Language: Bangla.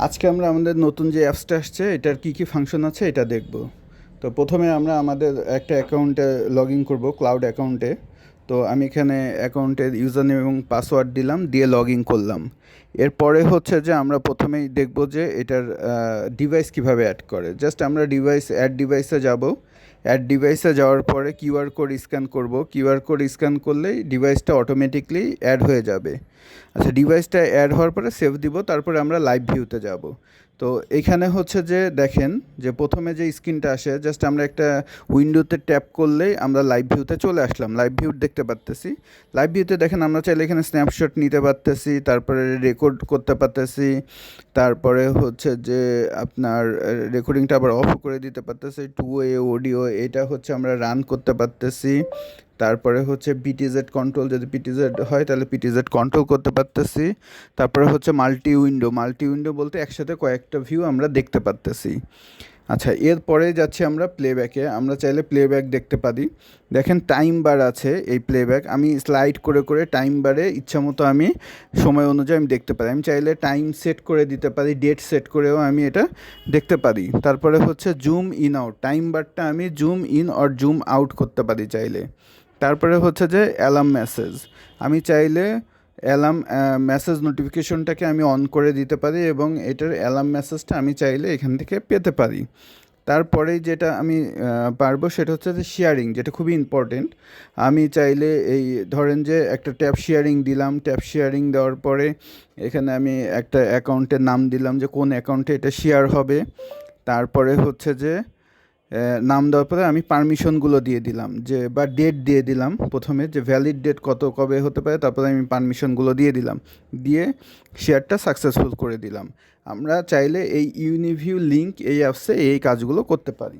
আজকে আমরা আমাদের নতুন যে অ্যাপসটা আসছে এটার কি ফাংশন আছে এটা দেখব। তো প্রথমে আমরা আমাদের একটা অ্যাকাউন্টে লগ ইন করবো, ক্লাউড অ্যাকাউন্টে। তো আমি এখানে অ্যাকাউন্টের ইউজার নেম এবং পাসওয়ার্ড দিলাম, দিয়ে লগ ইন করলাম। এরপরে হচ্ছে যে আমরা প্রথমেই দেখব যে এটার ডিভাইস কিভাবে অ্যাড করে। জাস্ট আমরা অ্যাড ডিভাইসে যাব। অ্যাড ডিভাইসে যাওয়ার পরে কিউআর কোড স্ক্যান করব। কিউআর কোড স্ক্যান করলেই ডিভাইসটা অটোমেটিকলি অ্যাড হয়ে যাবে। আচ্ছা, ডিভাইসটা অ্যাড হওয়ার পরে সেভ দিব, তারপরে আমরা লাইভ ভিউতে যাব। তো এখানে হচ্ছে যে দেখেন যে প্রথমে যে স্ক্রিনটা আসে, জাস্ট আমরা একটা উইন্ডোতে ট্যাপ করলেই আমরা লাইভ ভিউতে চলে আসলাম। লাইভ ভিউ দেখতে পারতেছি। লাইভ ভিউতে দেখেন আমরা চাইলে এখানে স্ন্যাপশট নিতে পারতেছি, তারপরে রেকর্ড করতে পারতেছি, তারপরে হচ্ছে যে আপনার রেকর্ডিংটা আবার অফ করে দিতে পারতেছি। 2 ওয়ে অডিও, এটা হচ্ছে আমরা রান করতে পারতেছি। তারপরে হচ্ছে পিটিজেড কন্ট্রোল, যদি পিটিজেড হয় তাহলে পিটিজেড কন্ট্রোল করতে পারতেছি। তারপরে হচ্ছে মাল্টি উইন্ডো বলতে একসাথে কয়েকটা ভিউ আমরা দেখতে পারতেছি। আচ্ছা, এরপরে যাচ্ছি আমরা প্লেব্যাকে। আমরা চাইলে প্লেব্যাক দেখতে পারি। দেখেন টাইম বার আছে এই প্লেব্যাক। আমি স্লাইড করে করে টাইম বারে ইচ্ছা মতো আমি সময় অনুযায়ী আমি দেখতে পারি। আমি চাইলে টাইম সেট করে দিতে পারি, ডেট সেট করেও আমি এটা দেখতে পারি। তারপরে হচ্ছে জুম ইন আউট, টাইম বারটা আমি zoom in or zoom out করতে পারি চাইলে। তারপরে হচ্ছে যে অ্যালার্ম মেসেজ, আমি চাইলে অ্যালার্ম মেসেজ নোটিফিকেশনটাকে আমি অন করে দিতে পারি এবং এটার অ্যালার্ম মেসেজটা আমি চাইলে এখান থেকে পেতে পারি। তারপরে যেটা আমি পারবো সেটা হচ্ছে যে শেয়ারিং, যেটা খুবই ইম্পর্টেন্ট। আমি চাইলে এই ধরেন যে একটা ট্যাব শেয়ারিং দিলাম, ট্যাব শেয়ারিং দেওয়ার পরে এখানে আমি একটা অ্যাকাউন্টের নাম দিলাম যে কোন অ্যাকাউন্টে এটা শেয়ার হবে। তারপরে হচ্ছে যে নাম দেওয়ার পরে আমি পারমিশনগুলো দিয়ে দিলাম, যে বা ডেট দিয়ে দিলাম প্রথমে, যে ভ্যালিড ডেট কবে হতে পারে, তারপরে আমি পারমিশনগুলো দিয়ে দিলাম, দিয়ে শেয়ারটা সাকসেসফুল করে দিলাম। আমরা চাইলে এই ইউনিভিউ লিঙ্ক এই অ্যাপসে এই কাজগুলো করতে পারি।